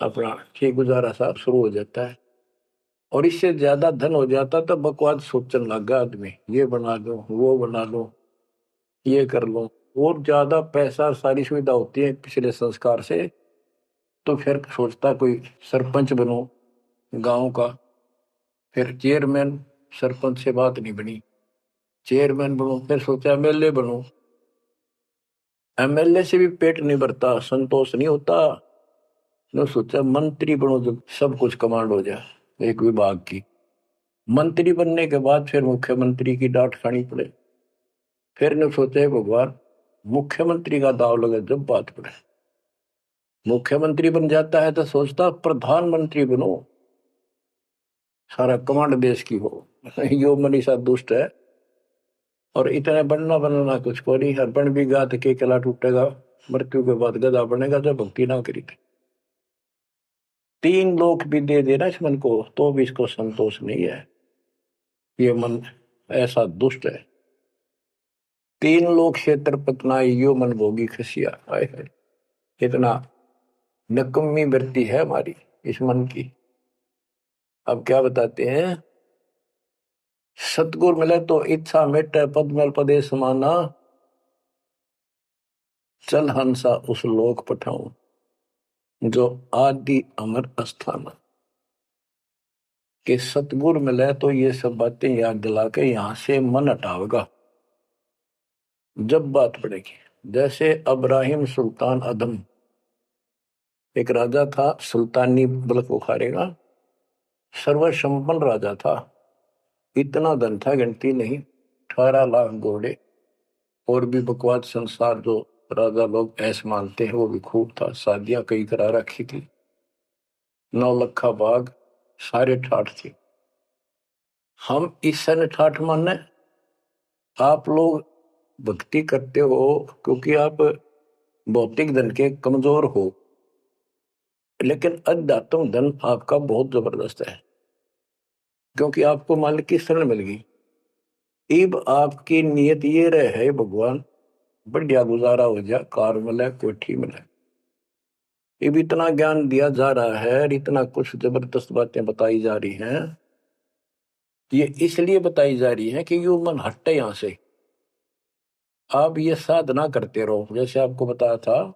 अपना ठीक गुजारा साहब शुरू हो जाता है। और इससे ज्यादा धन हो जाता तो बकवास सोचने लगा आदमी, ये बना लो, वो बना लो, ये कर लो। और ज्यादा पैसा सारी सुविधा होती है पिछले संस्कार से, तो फिर सोचता कोई सरपंच बनो गांव का, फिर चेयरमैन, सरपंच से बात नहीं बनी, चेयरमैन बनो, फिर सोचा एमएलए बनो, एमएलए से भी पेट नहीं भरता, संतोष नहीं होता, ने सोचा मंत्री बनो, जब सब कुछ कमांड हो जाए एक विभाग की। मंत्री बनने के बाद फिर मुख्यमंत्री की डांट खानी पड़े, फिर ने सोचा भगवान मुख्यमंत्री का दाव लगे जब बात पड़े। मुख्यमंत्री बन जाता है तो सोचता प्रधानमंत्री बनो, सारा कमांड देश की हो। यो मनीषा दुष्ट है, और इतने बनना बनना कुछ को नहीं, हर बन भी गा के किला टूटेगा, मृत्यु के बाद गधा बनेगा जब भक्ति ना करी थी। 3 लोक भी दे देना इस मन को, तो भी इसको संतोष नहीं है, ये मन ऐसा दुष्ट है। 3 लोक से तरपत नाई, यो मन भोगी खसिया। आए है, इतना नकम्मी वृत्ति है हमारी इस मन की। अब क्या बताते हैं सतगुर मिले तो इच्छा मिटे, पद मेल पदे समाना, चल हंसा उस लोक पठाऊं, जो आदि अमर अस्थाना। कि सतगुर मिले तो ये सब बातें याद दिला के यहां से मन हटावेगा जब बात पड़ेगी। जैसे अब्राहिम सुल्तान अदम, एक राजा था, सुल्तानी मुल्क उखाड़ेगा, सर्वसंपन्न राजा था, इतना धन था गिनती नहीं, 18 लाख घोड़े और भी बकवास संसार जो राजा लोग ऐसे मानते हैं वो भी खूब था, शादियां कई करा रखी थी, 9 लखा बाग, सारे ठाठ थी। हम इस सन ठाठ माने, आप लोग भक्ति करते हो क्योंकि आप भौतिक धन के कमजोर हो, लेकिन अध्यात्म धन आपका बहुत जबरदस्त है, क्योंकि आपको मालिक की शरण मिल गई। इब आपकी नियत ये रहे, भगवान बढ़िया गुजारा हो जाए, कार मिले, कोठी मिले। इब इतना ज्ञान दिया जा रहा है, इतना कुछ जबरदस्त बातें बताई जा रही हैं, ये इसलिए बताई जा रही है कि यू मन हटे यहां से। आप ये साधना करते रहो। जैसे आपको बताया था,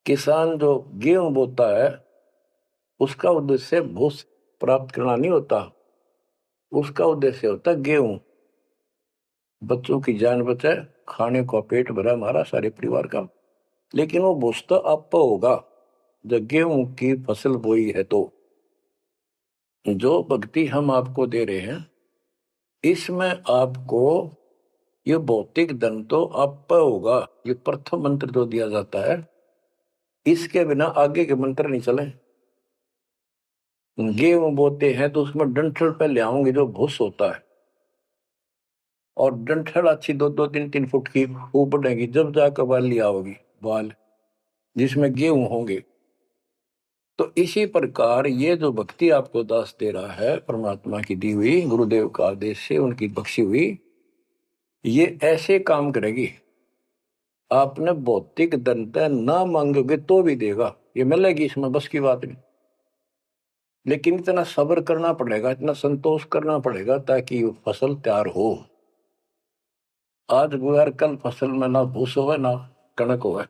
किसान जो गेहूं बोता है उसका उद्देश्य भूस प्राप्त करना नहीं होता, उसका उद्देश्य होता है गेहूं, बच्चों की जान बचे, खाने को पेट भरा हमारा सारे परिवार का। लेकिन वो भूस तो आप होगा जब गेहूं की फसल बोई है। तो जो भक्ति हम आपको दे रहे हैं, इसमें आपको ये भौतिक धन तो आप होगा, ये प्रथम मंत्र जो दिया जाता है, इसके बिना आगे के मंत्र नहीं चले। गेहूं बोते हैं तो उसमें डंठल पहले आओगे जो भूस होता है, और डंठल अच्छी 2-2, 3-3 फुट की वो बढ़ेगी, जब जाकर बाली आओगी, बाल जिसमें गेहूं होंगे। तो इसी प्रकार ये जो भक्ति आपको दास दे रहा है, परमात्मा की दी हुई, गुरुदेव का आदेश से उनकी बख्शी हुई, ये ऐसे काम करेगी। आपने भौतिक धन ना मांगोगे तो भी देगा, ये मिलेगी, इसमें बस की बात नहीं। लेकिन इतना सब्र करना पड़ेगा, इतना संतोष करना पड़ेगा ताकि वो फसल तैयार हो। आज गुआर कल फसल में ना भूस हो ना कणक हो,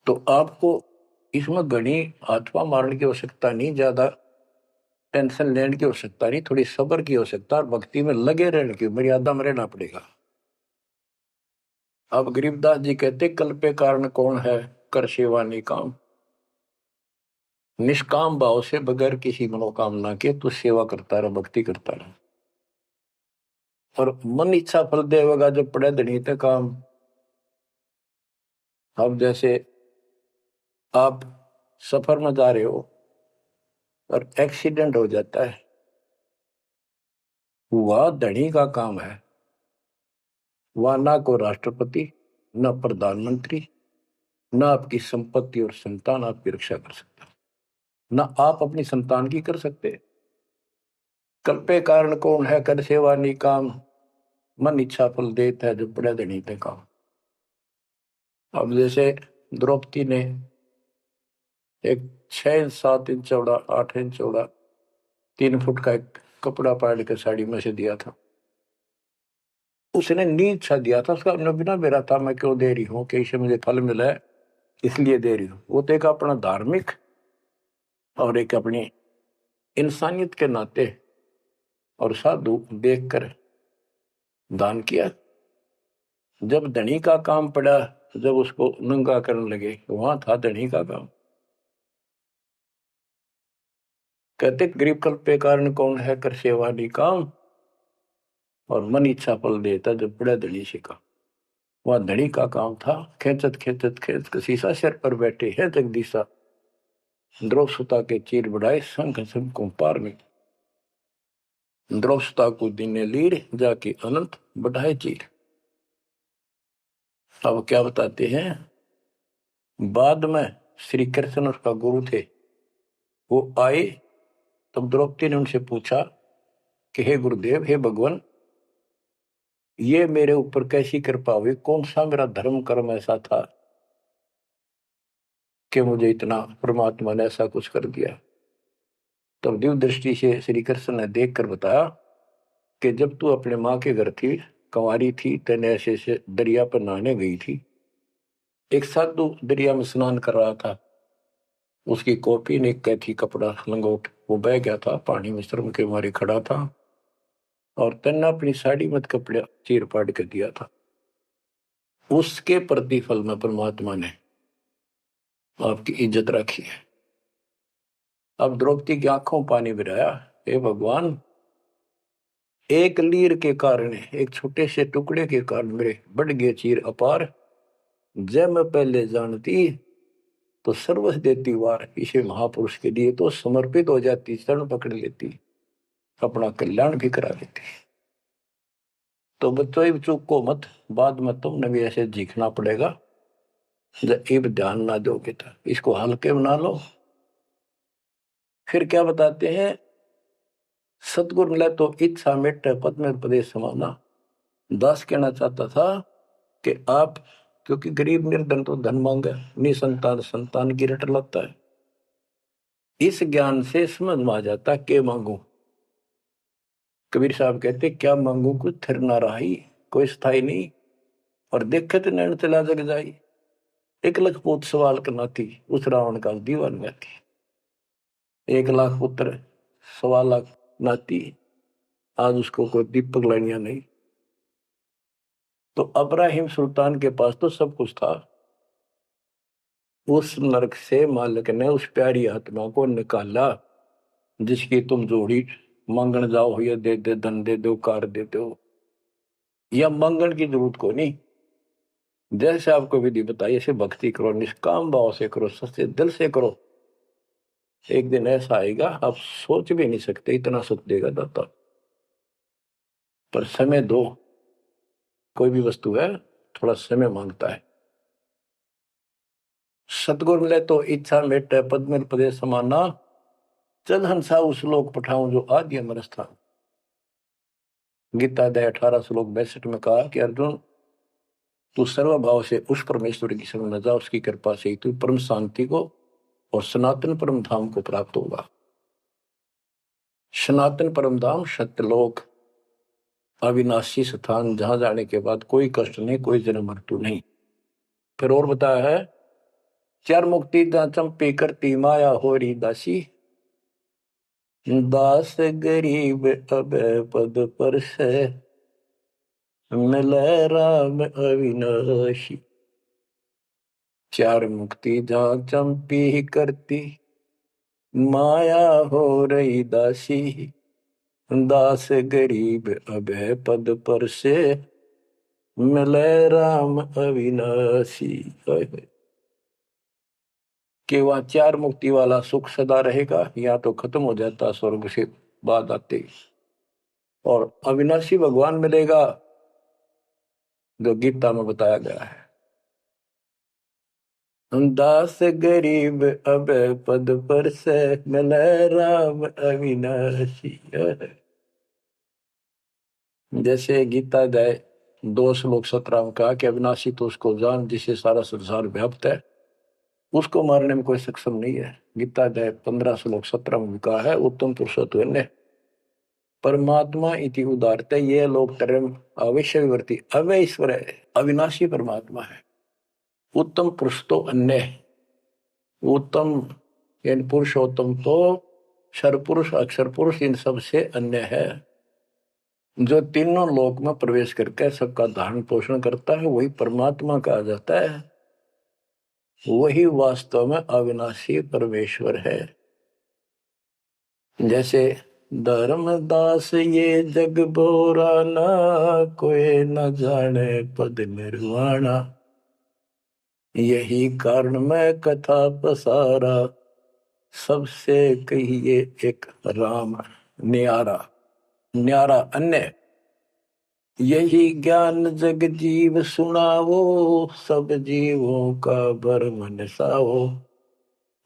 तो आपको इसमें घनी हाथपा मारने की आवश्यकता नहीं, ज्यादा टेंशन लेने की आवश्यकता नहीं, थोड़ी सब्र की आवश्यकता और भक्ति में लगे रहने की, मर्यादा में रहना पड़ेगा। अब गरीबदास जी कहते, कल पे कारण कौन है, कर सेवा निकाम। निष्काम भाव से बगैर किसी मनोकामना के तू सेवा करता रहे, भक्ति करता रहे, और मन इच्छा फल देगा जो पड़े धनी ते काम। अब जैसे आप सफर में जा रहे हो और एक्सीडेंट हो जाता है, वह धनी का काम है, वह ना को राष्ट्रपति, न प्रधानमंत्री, न आपकी संपत्ति और संतान आपकी रक्षा कर सकता, न आप अपनी संतान की कर सकते। कल्पे कारण कौन है, कर सेवा निकाम, मन इच्छा फल देता है जो पड़े धनी ते काम। अब जैसे द्रौपदी ने एक 6 इंच 7 इंच चौड़ा, 8 इंच चौड़ा, 3 फुट का एक कपड़ा पाड़ के साड़ी में से दिया था। उसने नीच सा दिया था, उसका बिना मेरा था, मैं क्यों दे रही हूँ कि इससे मुझे फल मिला है इसलिए दे रही हूँ। वो तो एक अपना धार्मिक और एक अपनी इंसानियत के नाते और साधु देखकर दान किया। जब धनी का काम पड़ा, जब उसको नंगा करने लगे, वहां था धनी का काम। कहते गरीब कल्प पे कारण कौन है, कर सेवा निकाम, और मन इच्छा फल देता जब बड़ा धनी से का। वह धनी का काम था, खेचत खेचत खेच शीशा सिर पर बैठे हैं जगदीशा, द्रौव सुता के चीर बढ़ाए संघ संघ को पार में, द्रौव सुता को दीने लीर जाके अनंत बढ़ाए चीर। अब क्या बताते हैं, बाद में श्री कृष्ण उसका गुरु थे, वो आए, तब द्रौपदी ने उनसे पूछा कि हे गुरुदेव, हे भगवान, ये मेरे ऊपर कैसी कृपा हुई, कौन सा मेरा धर्म कर्म ऐसा था कि मुझे इतना परमात्मा ने ऐसा कुछ कर दिया। तब दिव्य दृष्टि से श्री कृष्ण ने देख कर बताया कि जब तू अपने माँ के घर थी, कंवारी थी, तेने ऐसे से दरिया पर नहाने गई थी। एक साधु दरिया में स्नान कर रहा था, उसकी कॉपी ने कैथी कपड़ा लंगोट वो बह गया था, पानी में शर्म के मारे खड़ा था, और तेने अपनी साड़ी मत कपड़ा चीर पाड़ कर दिया था। उसके प्रतिफल में परमात्मा ने आपकी इज्जत रखी है। अब द्रौपदी की आंखों पानी गिराया, हे भगवान, एक लीर के कारण, एक छोटे से टुकड़े के कारण मेरे बढ़ गए चीर अपार। जब मैं पहले जानती तो सर्वस्व देती वार, इसे महापुरुष के लिए तो समर्पित हो जाती, शरण पकड़ लेती, अपना कल्याण भी करा लेती। तो बच्चों चूक को मत, बाद में तुमने भी ऐसे जीखना पड़ेगा। जब इब ध्यान ना दोगे तो इसको हल्के बना लो। फिर क्या बताते हैं, सतगुरु मिला तो इच्छा मिट पद में प्रदेश समाना। दास कहना चाहता था कि आप, क्योंकि गरीब निर्धन तो धन मांगे, निसंतान संतान की रट लगता है। इस ज्ञान से समझ में आ जाता के मांगू। कबीर साहब कहते क्या मांगू, कुछ थिर ना रही, कोई स्थाई नहीं, और देखे तो नैन चला जग जाई। एक लख पूत सवाल करना थी, उस रावण का दीवान में थी। 1 लाख पुत्र 1.25 लाख नाती, आज उसको कोई दीपक लाइनिया नहीं। तो अब्राहिम सुल्तान के पास तो सब कुछ था। उस नरक से मालिक ने उस प्यारी आत्मा को निकाला, जिसकी तुम जोड़ी मांगण जाओ, या दे दे धन दे दो, कार दे दो, या मांगण की जरूरत को नहीं। जैसे आपको विधि बताई, ऐसे भक्ति करो, निष्काम भाव से करो, सच्चे दिल से करो। एक दिन ऐसा आएगा आप सोच भी नहीं सकते, इतना सुख देगा दाता। पर समय दो, कोई भी वस्तु है थोड़ा समय मांगता है। सतगुरु मिले तो इच्छा मेटे पद में प्रदेश समाना। चल हंसा उस लोक पठाऊं जो आदि अमर स्थान। गीता अध्याय 18 श्लोक 62 में कहा कि अर्जुन, तू सर्वभाव से उस परमेश्वर की शरण में जा, उसकी कृपा से तू परम शांति को और सनातन परम धाम को प्राप्त होगा। सनातन परम धाम सत्यलोक, अविनाशी स्थान, जहां जाने के बाद कोई कष्ट नहीं, कोई जन्म मृत्यु नहीं। फिर और बताया है, चार मुक्ति चंपी करती माया होरी दासी। दास गरीब अब पद पर से मिले राम अविनाशी। चार मुक्ति जहां चंपी ही करती माया हो रही दासी। दास गरीब अब पद पर से मिले राम अविनाशी। कि वहां चार मुक्ति वाला सुख सदा रहेगा, या तो खत्म हो जाता स्वर्ग से बाद आते, और अविनाशी भगवान मिलेगा जो गीता में बताया गया है। दास गरीब अब पद पर से मिले राम अविनाशी। जैसे गीता अध्याय 2 श्लोक 17 में कहा कि अविनाशी तो उसको जान जिसे सारा संसार व्याप्त है, उसको मारने में कोई सक्षम नहीं है। गीता अध्याय 15 श्लोक 17 में कहा है, उत्तम पुरुषोत्तम परमात्मा इति उदारते ये लोग तरम अवश्य विवर्ती अवय ईश्वर है, अविनाशी परमात्मा है। उत्तम पुरुष तो अन्य है, उत्तम यानी पुरुषोत्तम तो सर्वपुरुष अक्षर पुरुष इन सब से अन्य है। जो तीनों लोक में प्रवेश करके सबका धारण पोषण करता है वही परमात्मा कहा जाता है। वही वास्तव में अविनाशी परमेश्वर है। जैसे धर्मदास ये जग बोरा ना, कोई न जाने पद निर्वाणा। यही कारण मैं कथा पसारा, सबसे कहिए एक राम न्यारा। न्यारा अन्य, यही ज्ञान जग जीव सुनावो, सब जीवों का भरम नसाओ।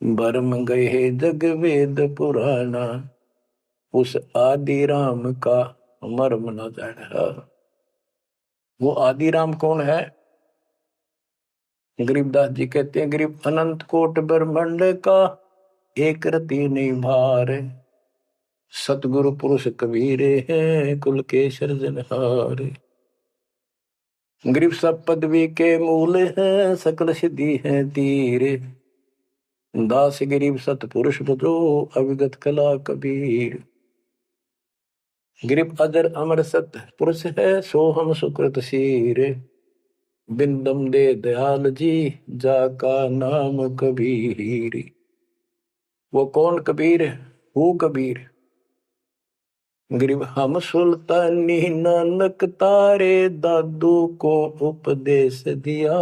भरम गए जग वेद पुराना, उस आदि राम का मर्म न जाना। वो आदि राम कौन है? गरीबदास जी कहते हैं, गरीब अनंत कोट ब्रह्मांड का एक रति नहीं भार, सतगुरु पुरुष कबीरे हैं, कुल के सृजनहारे। गरीब सब पदवी के मूल हैं, सकल सिद्धि है तीरे। दास गरीब सतपुरुष बजो, अविगत कला कबीर। गरीब अजर अमर सत पुरुष है, सोहम सुकृत शीरे। बिंदम दे दयाल जी, जाका नाम कबीर। वो कौन कबीर है? वो कबीर। गरीब हम सुल्तानी नानक तारे, दादू को उपदेश दिया।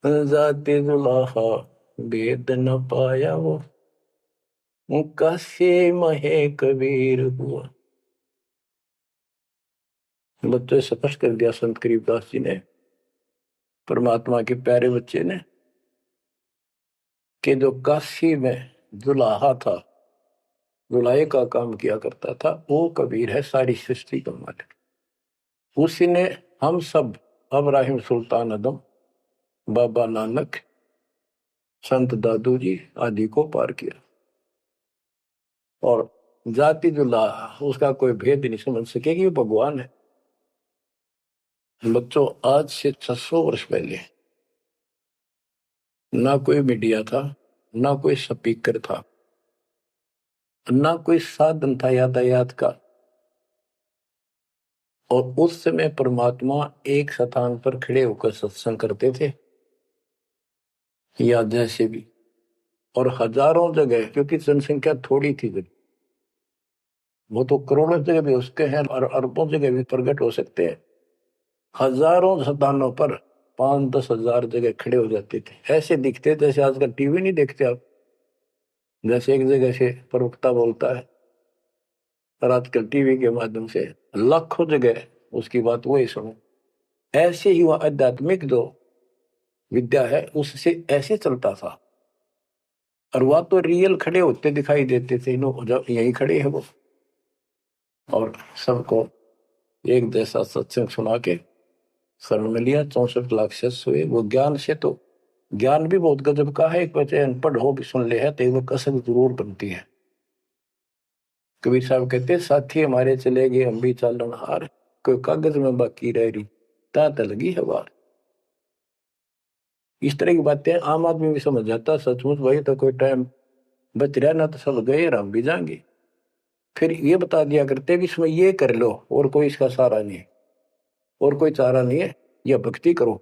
जाते जुलाहा वेद न पाया, वो कासे महे कबीर हुआ। बच्चों स्पष्ट कर दिया संत करीबदास जी ने, परमात्मा के प्यारे बच्चे ने, कि जो काशी में जुलाहा था, जुलाहे का काम किया करता था, वो कबीर है, सारी सृष्टि का मालिक। उसी ने हम सब अब्राहिम सुल्तान आदम, बाबा नानक, संत दादू जी आदि को पार किया। और जाति जुलाहा, उसका कोई भेद नहीं समझ सके कि वो भगवान है। बच्चों आज से 600 वर्ष पहले ना कोई मीडिया था, ना कोई स्पीकर था, ना कोई साधन था यातायात का। और उस समय परमात्मा एक स्थान पर खड़े होकर सत्संग करते थे, या जैसे भी, और हजारों जगह, क्योंकि जनसंख्या थोड़ी थी जब, वो तो करोड़ों जगह भी उसके हैं और अरबों जगह भी प्रकट हो सकते हैं। हजारों स्थानों पर 5-10 हजार जगह खड़े हो जाते थे, ऐसे दिखते जैसे आजकल टीवी नहीं देखते आप, जैसे एक जगह से प्रवक्ता बोलता है और आजकल टीवी के माध्यम से लाखों जगह उसकी बात वही सुनो। ऐसे ही वह आध्यात्मिक जो विद्या है उससे ऐसे चलता था। और वह तो रियल खड़े होते दिखाई देते थे, जब यही खड़े हैं वो, और सबको एक जैसा सत्संग सुना के शरण में लिया। 64 लाख शिष्य हुए। वो ज्ञान से तो, ज्ञान भी बहुत गजब का है। एक बच्चे अनपढ़ हो भी सुन ले है तो वो कसक जरूर बनती है। कबीर साहब कहते, साथी हमारे चले गए हम भी चालन हार, कोई कागज में बाकी रह रही तात लगी है बार। इस तरह की बातें आम आदमी भी समझ जाता, सचमुच भाई तो कोई टाइम बच रहा ना, तो सब गए और हम भी जाएंगे। फिर ये बता दिया करते भी इसमें ये कर लो और कोई इसका सहारा नहीं है, और कोई चारा नहीं है, यह भक्ति करो,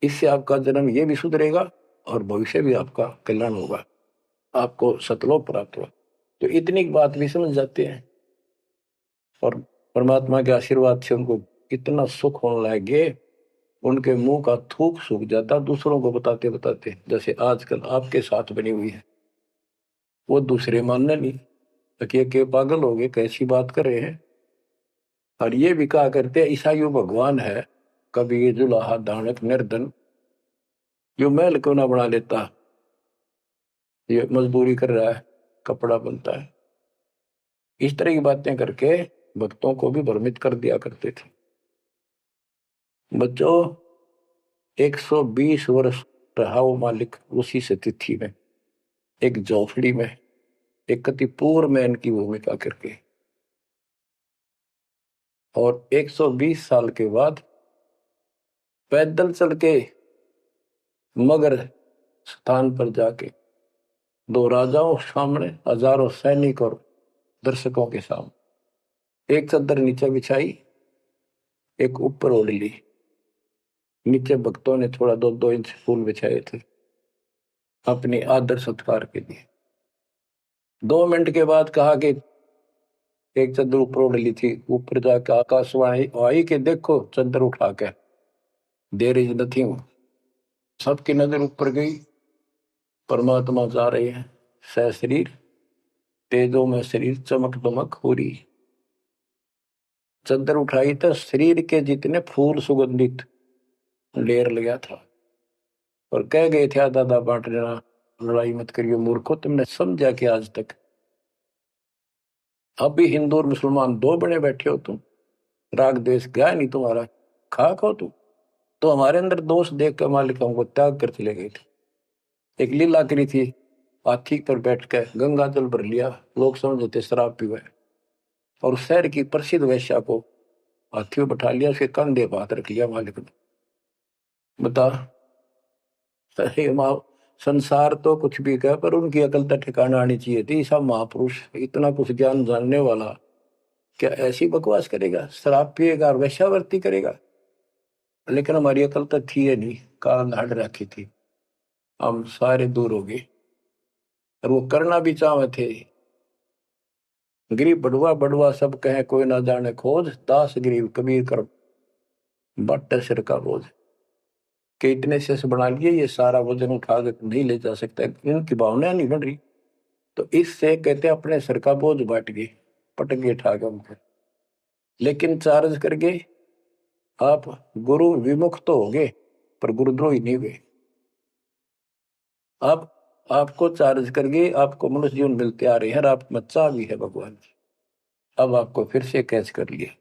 इससे आपका जन्म ये भी सुधरेगा और भविष्य भी आपका कल्याण होगा, आपको सतलोक प्राप्त होगा। तो इतनी बात भी समझ जाते हैं और परमात्मा के आशीर्वाद से उनको इतना सुख होने लगे, उनके मुंह का थूक सूख जाता दूसरों को बताते बताते। जैसे आजकल आपके साथ बनी हुई है, वो दूसरे मानने नहीं, के पागल हो गए, कैसी बात कर रहे हैं। और ये भी कहा करते ईसाइयों भगवान है, कभी जुलाहा दानक निर्धन, जो महल क्यों ना बना लेता, ये मजदूरी कर रहा है, कपड़ा बनता है। इस तरह की बातें करके भक्तों को भी भ्रमित कर दिया करते थे। बच्चों 120 वर्ष रहा वो मालिक उसी से तिथि में, एक झोपड़ी में, एक कति पूर्व मैन की भूमिका करके। और 120 साल के बाद पैदल चल के मगर स्थान पर जाके, दो राजाओं सामने, हजारों सैनिक और दर्शकों के सामने, एक चादर नीचे बिछाई, एक ऊपर ओढ़ ली, नीचे भक्तों ने थोड़ा 2-2 इंच फूल बिछाए थे अपने आदर सत्कार के लिए। 2 मिनट के बाद कहा कि एक चादर ऊपर ओढ़ ली थी, ऊपर जाकर आकाशवाणी आई कि देखो चादर उठा के, देर इज नथिंग। सबकी नजर ऊपर गई, परमात्मा जा रहे हैं सह शरीर, तेजों में शरीर चमक दमक हो रही। चादर उठाई तो शरीर के जितने फूल सुगंधित लेर लगा था, और कह गए थे दादा बांट लेना, लड़ाई मत करियो मूर्खो, तुमने समझा कि आज तक अब भी हिंदू और मुसलमान दो बने बैठे हो तुम, राग द्वेष गया नहीं तुम्हारा, खाक हो तुम। तो हमारे अंदर दोष देख कर मालिक हमको त्याग कर चले गए थे। एक लीला करी थी हाथी पर बैठ के गंगा जल भर लिया, लोग समझते शराब पीवे, और शहर की प्रसिद्ध वेश्या को हाथी में बैठा लिया, उसके कंधे पर हाथ रख लिया मालिक ने। बता, सही माँ, संसार तो कुछ भी कहे पर उनकी अकल तो ठिकाना आनी चाहिए थी। सब महापुरुष इतना कुछ ज्ञान जानने वाला क्या ऐसी बकवास करेगा, शराब पिएगा और वेश्यावृत्ति करेगा? लेकिन हमारी अकल तो थी है नहीं, काल धाड़ रखी थी, हम सारे दूर हो गए। और वो करना भी चाहे थे। गरीब बड़ुआ बड़ुआ सब कहे कोई ना जाने खोज, दास गरीब कबीर कर बट सिर का बोझ। कि इतने से बना लिए, ये सारा वजन उठा के नहीं ले जा सकता, इनकी भावना नहीं बन रही। तो इससे कहते अपने सिर का बोझ बांट गए, पटक गए उठा के उनको। लेकिन चार्ज करके आप गुरु विमुख तो हो गए, पर गुरुद्रोही नहीं हुए। आप आपको चार्ज करके आपको मनुष्य जीवन मिलते आ रहे हैं, और आप बच्चा भी है भगवान। अब आपको फिर से कैच कर लिया।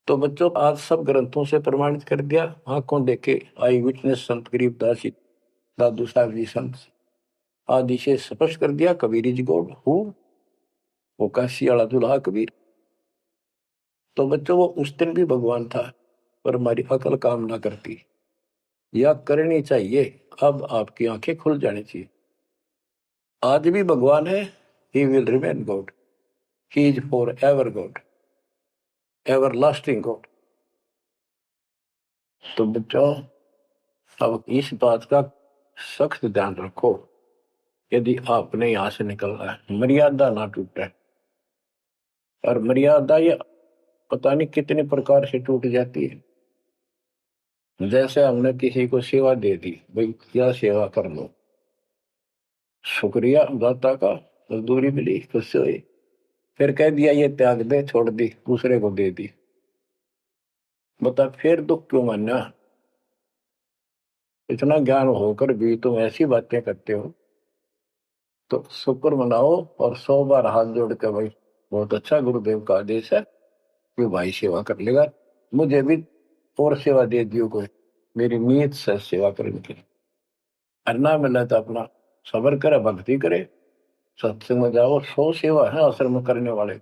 तो बच्चों, आज सब ग्रंथों से प्रमाणित कर दिया, आंखों देखे आई विटनेस संत गरीबदास जी, दादू साहब जी संत आदि से स्पष्ट कर दिया। कबीर इज गॉड हु, वो काशी वाला दुल्हा कबीर। तो बच्चों, वो उस दिन भी भगवान था, पर हमारी अकल काम ना करती, या करनी चाहिए। अब आपकी आंखें खुल जानी चाहिए। आज भी भगवान है, he will remain God, he is for ever God, ever lasting God. तो बच्चों, अब इस बात का सख्त ध्यान रखो, यदि आपने यहां से निकलना है, मर्यादा ना टूटे। और मर्यादा ये पता नहीं कितने प्रकार से टूट जाती है। जैसे हमने किसी को सेवा दे दी, भाई क्या सेवा कर लो, शुक्रिया दाता का, मजदूरी मिली, खुश हुई, फिर कह दिया ये त्याग दे, छोड़ दी, दूसरे को दे दी। बता फिर दुख क्यों मानना? इतना ज्ञान होकर भी तुम ऐसी बातें करते हो। तो शुक्र मनाओ और 100 बार हाथ जोड़ के, भाई बहुत अच्छा, गुरुदेव का आदेश है कि भाई सेवा कर लेगा, मुझे भी और सेवा दे दियो कोई, मेरी नीयत से सेवा करने की। अन्ना मिला तो अपना सबर करे, भक्ति करे, सत्संग में जाओ। 100 सेवा है आश्रम में करने वाले,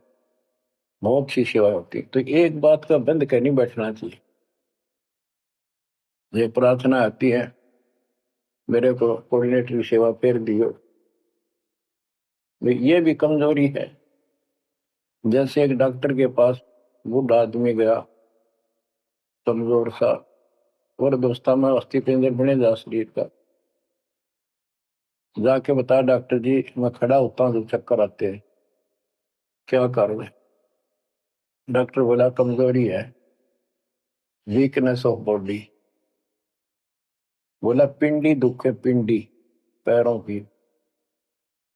बहुत सी सेवा होती है। तो एक बात का बंद कर नहीं बैठना चाहिए। ये प्रार्थना आती है, मेरे को कोऑर्डिनेटर सेवा फेर दियो, ये भी कमजोरी है। जैसे एक डॉक्टर के पास बूढ़ा आदमी गया, कमजोर सा, और दोस्ता में अस्थि पिंजर बने जा शरीर का, जाके बता डॉक्टर जी मैं खड़ा होता हूँ तो चक्कर आते हैं, क्या करूं? डॉक्टर बोला कमजोरी है, वीकनेस ऑफ बॉडी। बोला पिंडी दुख है, पिंडी पैरों की।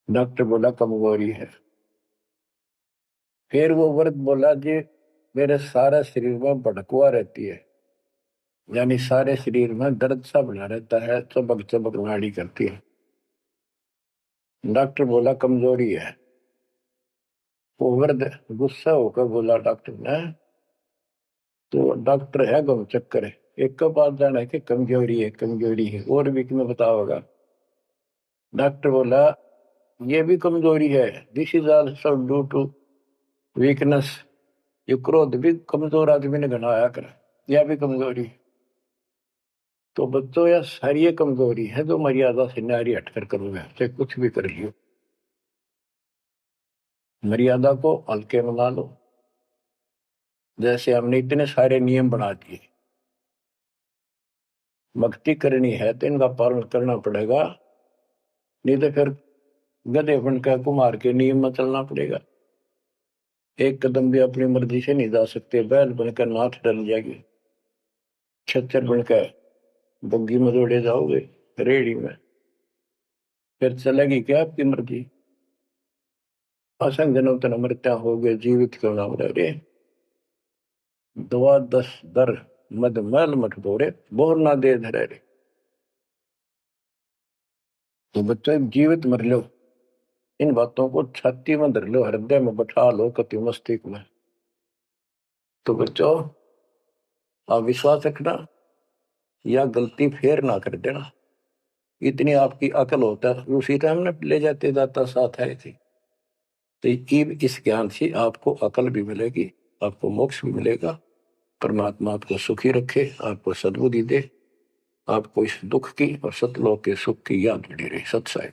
डॉक्टर बोला कमजोरी है। फिर वो वर्द बोला जी मेरे सारे शरीर में भड़कुआ रहती है, यानी सारे शरीर में दर्द सा बना रहता है, चबक चबक नाड़ी करती है। डॉक्टर बोला कमजोरी है। वो वर्द गुस्सा होकर बोला डॉक्टर ने, तो डॉक्टर है गम चक्कर है, एक का बात जाना है कि कमजोरी है, कमजोरी है, और भी तुम्हें बताओगा। डॉक्टर बोला ये भी कमजोरी है, this is also due to weakness. ये क्रोध भी कमजोर आदमी ने घनाया कर, यह भी कमजोरी। तो बच्चों, यह सारी कमजोरी है जो मर्यादा से नारी हटकर करोगे, चाहे कुछ भी कर लियो। मर्यादा को हल्के में ना लो। जैसे हमने इतने सारे नियम बना दिए, भक्ति करनी है तो इनका पालन करना पड़ेगा, नहीं तो फिर गधे बनकर कुमार के नियम में चलना पड़ेगा। एक कदम भी अपनी मर्जी से नहीं जा सकते, बैल बनकर नाथ डल जाएगी, छच्चर बनकर बग्गी में दौड़े जाओगे, रेड़ी में, फिर चलेगी क्या आपकी मर्जी? असंग जन्म तन मृत्या हो गए, जीवित क्यों नाम रे, दुआ 10 दर मद मैल मठ बोरे, बोर ना दे धरे रे। तो बच्चों, जीवित मर लो, इन बातों को छाती में धर लो, हृदय में बैठा लो, कति मस्तिष्क में। तो बच्चों, आप विश्वास रखना, या गलती फेर ना कर देना। इतनी आपकी अकल होता, उसी टाइम ने ले जाते दाता साथ आए थे। तो इस ज्ञान से आपको अकल भी मिलेगी, आपको मोक्ष भी मिलेगा। परमात्मा आपको सुखी रखे, आपको सद्बुद्धि दे, आपको इस दुख की और सतलोक के सुख की याद बनी रहे। सत्साई।